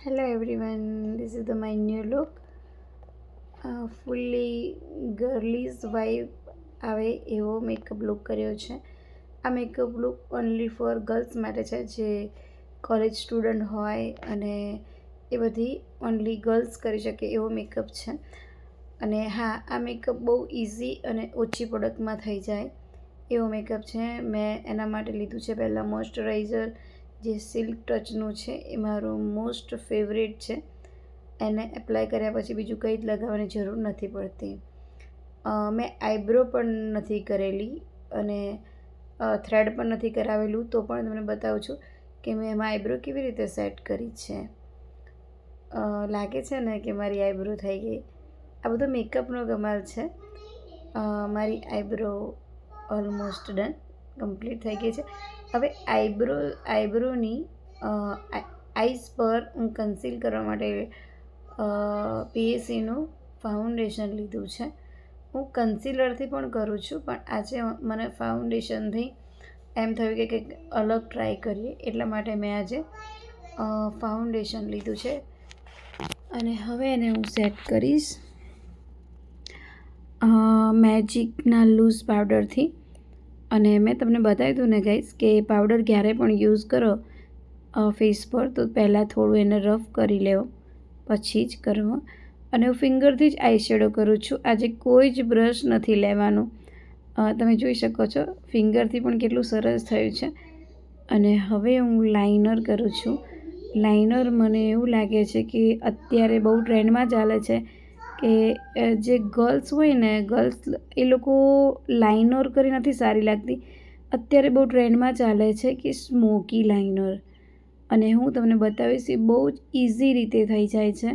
Hello everyone, this is my new look. Fully girlies vibe આવે એવો makeup look કર્યો છે. આ makeup look only for girls માટે છે, જે કોલેજ સ્ટુડન્ટ હોય અને એ બધી ઓનલી ગર્લ્સ કરી શકે એવો મેકઅપ છે. અને હા, આ મેકઅપ બહુ ઇઝી અને ઓછી પ્રોડક્ટમાં થઈ જાય એવો મેકઅપ છે. મેં એના માટે લીધું છે પહેલાં મોઇશ્ચરાઇઝર, જે સિલ્ક ટચનું છે. એ મારું મોસ્ટ ફેવરેટ છે. એને એપ્લાય કર્યા પછી બીજું કંઈ જ લગાવવાની જરૂર નથી પડતી. મેં આઈબ્રો પણ નથી કરેલી અને થ્રેડ પણ નથી કરાવેલું, તો પણ તમને બતાવું છું કે મેં એમાં આઈબ્રો કેવી રીતે સેટ કરી છે. લાગે છે ને કે મારી આઈબ્રો થઈ ગઈ. આ બધો મેકઅપનો કમાલ છે. મારી આઈબ્રો ઓલમોસ્ટ ડન, કમ્પ્લીટ થઈ ગઈ છે. હવે આઈબ્રોની આઈસ પર હું કન્સીલ કરવા માટે પીએસીનું ફાઉન્ડેશન લીધું છે. હું કન્સીલરથી પણ કરું છું, પણ આજે મને ફાઉન્ડેશનથી એમ થયું કે કંઈક અલગ ટ્રાય કરીએ, એટલા માટે મેં આજે ફાઉન્ડેશન લીધું છે. અને હવે એને હું સેટ કરીશ મેજિકના લૂઝ પાવડરથી. અને મેં તમને બતાવી દઉં ને ગાઈસ, કે પાવડર ક્યારે પણ યુઝ કરો ફેસ પર તો પહેલાં થોડું એને રફ કરી લેવો, પછી જ કરવો. અને હું ફિંગરથી જ આઈ શેડો કરું છું. આજે કોઈ જ બ્રશ નથી લેવાનું. તમે જોઈ શકો છો ફિંગરથી પણ કેટલું સરસ થયું છે. અને હવે હું લાઇનર કરું છું. લાઇનર મને એવું લાગે છે કે અત્યારે બહુ ટ્રેન્ડમાં ચાલે છે કે જે ગર્લ્સ હોય ને, એ લોકો લાઇનર કરી નથી સારી લાગતી. અત્યારે બહુ ટ્રેન્ડમાં ચાલે છે કે સ્મોકી લાઇનર. અને હું તમને બતાવીશ, એ બહુ જ ઇઝી રીતે થઈ જાય છે.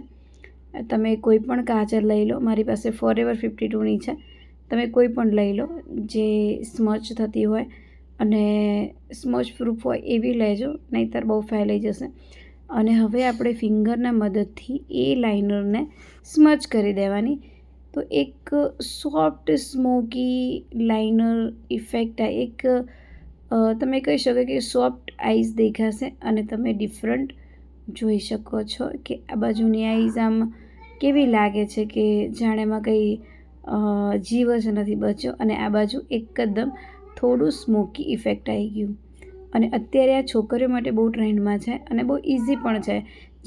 તમે કોઈ પણ કાજલ લઈ લો, મારી પાસે ફોરએવર 52ની છે. તમે કોઈ પણ લઈ લો જે સ્મચ થતી હોય અને સ્મચ પ્રૂફ હોય એવી લેજો, નહીંતર બહુ ફેલાઈ જશે. અને હવે આપણે ફિંગરના મદદથી એ લાઇનરને સ્મચ કરી દેવાની, તો એક સોફ્ટ સ્મોકી લાઇનર ઇફેક્ટ, એક તમે કહી શકો કે સોફ્ટ આઈઝ દેખાશે. અને તમે ડિફરન્ટ જોઈ શકો છો કે આ બાજુની આઈઝ આમ કેવી લાગે છે કે જાણે એમાં કંઈ જીવ જ નથી બચ્યો, અને આ બાજુ એકદમ થોડું સ્મોકી ઇફેક્ટ આવી ગયું. અને અત્યારે આ છોકરીઓ માટે બહુ ટ્રેન્ડમાં છે અને બહુ ઇઝી પણ છે.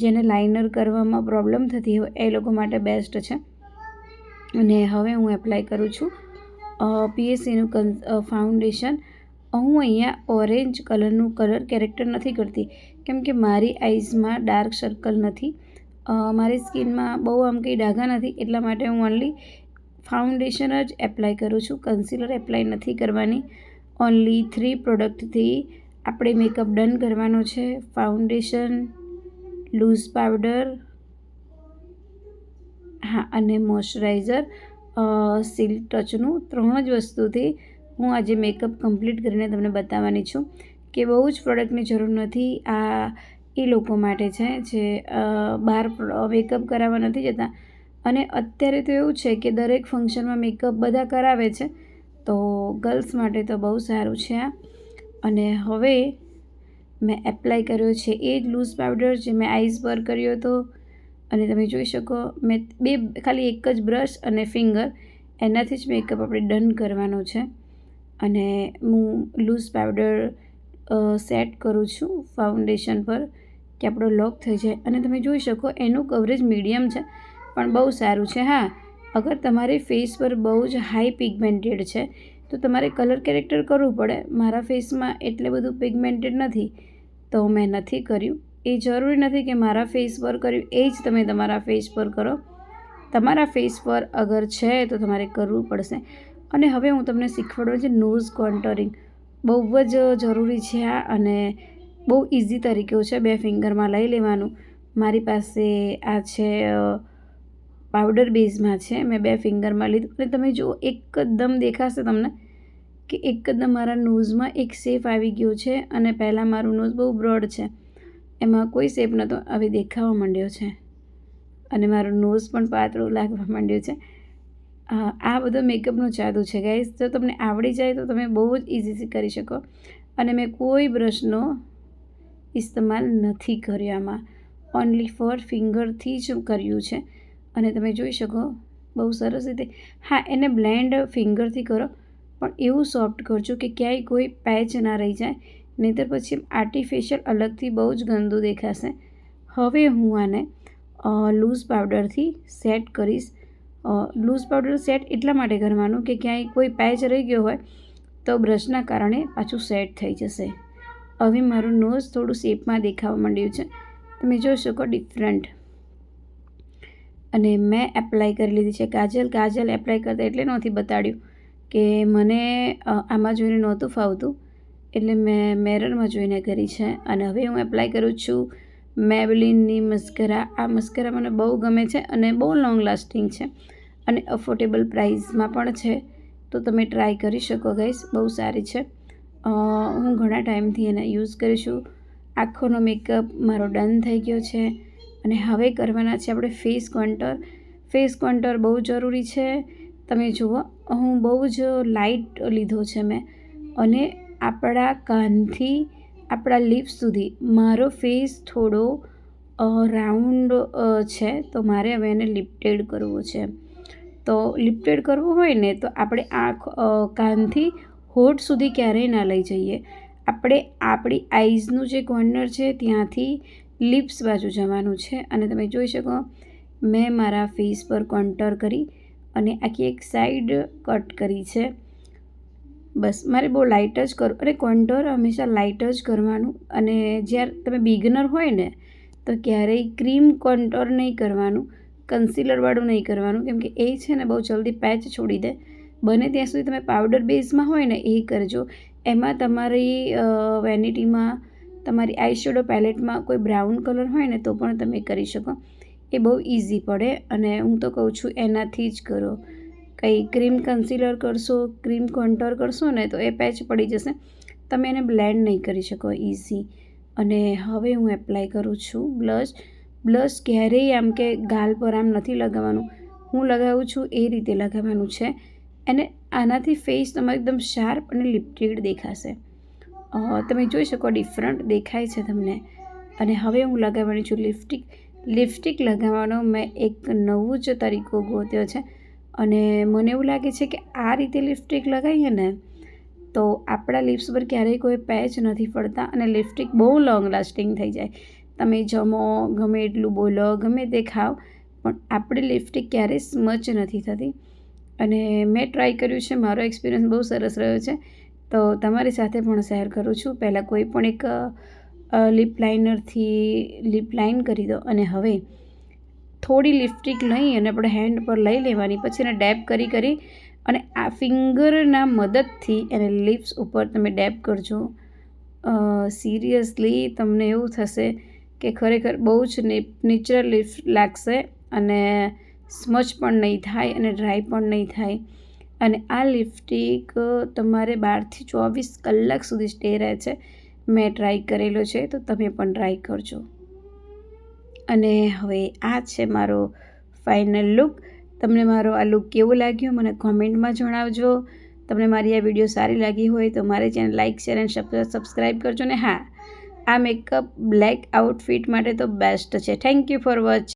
જેને લાઇનર કરવામાં પ્રોબ્લેમ થતી હોય એ લોકો માટે બેસ્ટ છે. અને હવે હું એપ્લાય કરું છું પીએસીનું ફાઉન્ડેશન. હું અહીંયા ઓરેન્જ કલરનું કલર કેરેક્ટર નથી કરતી, કેમ કે મારી આઈઝમાં ડાર્ક સર્કલ નથી, મારી સ્કિનમાં બહુ આમ કંઈ ડાઘા નથી, એટલા માટે હું ઓનલી ફાઉન્ડેશન જ એપ્લાય કરું છું. કન્સીલર એપ્લાય નથી કરવાની. ઓનલી 3 પ્રોડક્ટથી આપણે મેકઅપ ડન કરવાનો છે. ફાઉન્ડેશન, લૂઝ પાવડર, હા, અને મોઇશ્ચરાઇઝર સિલ્ક ટચનું. 3 જ વસ્તુથી હું આજે મેકઅપ કમ્પ્લીટ કરીને તમને બતાવવાની છું કે બહુ જ પ્રોડક્ટની જરૂર નથી. આ એ લોકો માટે છે જે બહાર મેકઅપ કરાવવા નથી જતા. અને અત્યારે તો એવું છે કે દરેક ફંક્શનમાં મેકઅપ બધા કરાવે છે, તો ગર્લ્સ માટે તો બહુ સારું છે આ. અને હવે મેં એપ્લાય કર્યો છે એ જ લૂઝ પાવડર જે મેં આઈઝ પર કર્યો હતો. અને તમે જોઈ શકો મેં ખાલી એક જ બ્રશ અને ફિંગર, એનાથી જ મેકઅપ આપણે ડન કરવાનો છે. અને હું લૂઝ પાવડર સેટ કરું છું ફાઉન્ડેશન પર કે આપણો લોક થઈ જાય. અને તમે જોઈ શકો એનું કવરેજ મીડિયમ છે, પણ બહુ સારું છે. હા, અગર તમારી ફેસ પર બહુ જ હાઈ પિગમેન્ટેડ છે તો તમારે કલર કેરેક્ટર કરવું પડે. મારા ફેસમાં એટલે બધું પિગમેન્ટેડ નથી, તો મેં નથી કર્યું. એ જરૂરી નથી કે મારા ફેસ પર કર્યું એ જ તમે તમારા ફેસ પર કરો. તમારા ફેસ પર અગર છે તો તમારે કરવું પડશે. અને હવે હું તમને શીખવાડું છે નોઝ કોન્ટોરિંગ. બહુ જ જરૂરી છે આ, અને બહુ ઇઝી તરીકો છે. 2 ફિંગરમાં લઈ લેવાનું. મારી પાસે આ છે પાવડર બેઝમાં છે, મેં 2 ફિંગરમાં લીધું. અને તમે જુઓ એકદમ દેખાશે તમને કે એકદમ મારા નોઝમાં એક શેપ આવી ગયો છે. અને પહેલાં મારું નોઝ બહુ બ્રોડ છે, એમાં કોઈ શેપ નહોતો, હવે દેખાવા માંડ્યો છે. અને મારું નોઝ પણ પાતળું લાગવા માંડ્યું છે. આ બધો મેકઅપનો જાદુ છે ગાઈઝ. જો તમને આવડી જાય તો તમે બહુ જ ઇઝીથી કરી શકો. અને મેં કોઈ બ્રશનો ઇસ્તેમાલ નથી કર્યો આમાં. ઓનલી ફોર ફિંગરથી જ કર્યું છે અને તમે જોઈ શકો બહુ સરસ રીતે. હા, એને બ્લેન્ડ ફિંગરથી કરો પણ એવું સોફ્ટ કરજો કે ક્યાંય કોઈ પેચ ના રહી જાય, નહીંતર પછી આર્ટિફિશિયલ અલગથી બહુ જ ગંદુ દેખાશે. હવે હું આને લૂઝ પાવડરથી સેટ કરીશ. લૂઝ પાવડર સેટ એટલા માટે કરવાનું કે ક્યાંય કોઈ પેચ રહી ગયો હોય તો બ્રશના કારણે પાછું સેટ થઈ જશે. હવે મારું નોઝ થોડું શેપમાં દેખાવા માંડ્યું છે, તમે જોઈ શકો ડિફરન્ટ. અને મેં એપ્લાય કરી લીધી છે કાજલ એપ્લાય કરતાં એટલે નથી બતાડ્યું કે મને આમાં જોઈને નહોતું ફાવતું, એટલે મેં મિરરમાં જોઈને કરી છે. અને હવે હું એપ્લાય કરું છું મેબલિનની મસ્કરા. આ મસ્કરા મને બહુ ગમે છે અને બહુ લોંગ લાસ્ટિંગ છે અને અફોર્ડેબલ પ્રાઇસમાં પણ છે, તો તમે ટ્રાય કરી શકો ગાઈસ, બહુ સારી છે. હું ઘણા ટાઈમથી એને યુઝ કરું છું. આંખોનો મેકઅપ મારો ડન થઈ ગયો છે અને હવે કરવાના છે આપણે ફેસ કોન્ટર. ફેસ કોન્ટર બહુ જરૂરી છે. તમે જુઓ, હું બહુ જ લાઇટ લીધો છે મેં, અને આપણા કાનથી આપણા લિપ્સ સુધી મારો ફેસ થોડો રાઉન્ડ છે, તો મારે હવે એને લિફ્ટેડ કરવો છે. તો લિફ્ટેડ કરવું હોય ને તો આપણે કાનથી હોઠ સુધી ક્યારેય ના લઈ જઈએ. આપણે આપણી આઈઝનું જે કોર્નર છે ત્યાંથી લિપ્સ બાજુ જવાનું છે. અને તમે જોઈ શકો મેં મારા ફેસ પર કોન્ટર કરી અને આખી એક સાઈડ કટ કરી છે. બસ મારે બહુ લાઇટ જ કરવું, અને કોન્ટર હંમેશા લાઇટ જ કરવાનું. અને જ્યારે તમે બિગનર હોય ને તો ક્યારેય ક્રીમ કોન્ટર નહીં કરવાનું, કન્સીલરવાળું નહીં કરવાનું, કેમ કે એ છે ને બહુ જલ્દી પેચ છોડી દે. બને ત્યાં સુધી તમે પાવડર બેઝમાં હોય ને એ કરજો. એમાં તમારી વેનિટીમાં, તમારી આઈ શેડો પેલેટમાં કોઈ બ્રાઉન કલર હોય ને તો પણ તમે કરી શકો, એ બહુ ઇઝી પડે. અને હું તો કહું છું એનાથી જ કરો. કંઈ ક્રીમ કન્સીલર કરશો, ક્રીમ કોન્ટર કરશો ને તો એ પેચ પડી જશે, તમે એને બ્લેન્ડ નહીં કરી શકો ઇઝી. અને હવે હું એપ્લાય કરું છું બ્લશ. બ્લશ ક્યારેય આમ કે ગાલ પર આમ નથી લગાવવાનું, હું લગાવું છું એ રીતે લગાવવાનું છે. અને આનાથી ફેસ તમારો એકદમ શાર્પ અને લિફ્ટેડ દેખાશે. તમે જોઈ શકો ડિફરન્ટ દેખાય છે તમને. અને હવે હું લગાવવાની છું લિપસ્ટિક. લિપસ્ટિક લગાવવાનો મેં એક નવું જ તરીકો ગોત્યો છે, અને મને એવું લાગે છે કે આ રીતે લિપસ્ટિક લગાવીએ ને તો આપણા લિપ્સ પર ક્યારેય કોઈ પેચ નથી પડતા અને લિપસ્ટિક બહુ લોંગ લાસ્ટિંગ થઈ જાય. તમે જમો, ગમે એટલું બોલો, ગમે તે ખાઓ, પણ આપણી લિપસ્ટિક ક્યારેય સ્મચ નથી થતી. અને મેં ટ્રાય કર્યું છે, મારો એક્સપિરિયન્સ બહુ સરસ રહ્યો છે, તો તમારી સાથે પણ શેર કરું છું. પહેલાં કોઈ પણ એક લિપ લાઇનરથી લિપ લાઇન કરી દો, અને હવે થોડી લિપસ્ટિક લઈ અને આપણે હેન્ડ પર લઈ લેવાની, પછી એને ડેબ કરી અને આ ફિંગરના મદદથી એને લિપ્સ ઉપર તમે ડેબ કરજો. સિરિયસલી તમને એવું થશે કે ખરેખર બહુ જ નેચરલ લિપ લાગશે, અને સ્મચ પણ નહીં થાય અને ડ્રાય પણ નહીં થાય. અને આ લિપસ્ટિક તમારે 12થી 24 કલાક સુધી સ્ટે રહે છે. મેં ટ્રાય કરેલો છે, તો તમે પણ ટ્રાય કરજો. અને હવે આ છે મારો ફાઇનલ લુક. તમને મારો આ લુક કેવો લાગ્યો મને કોમેન્ટમાં જણાવજો. તમને મારી આ વિડીયો સારી લાગી હોય તો મારી channel like, share and subscribe કરજો. ને હા, આ મેકઅપ બ્લેક આઉટફિટ માટે તો બેસ્ટ છે. Thank you for watching.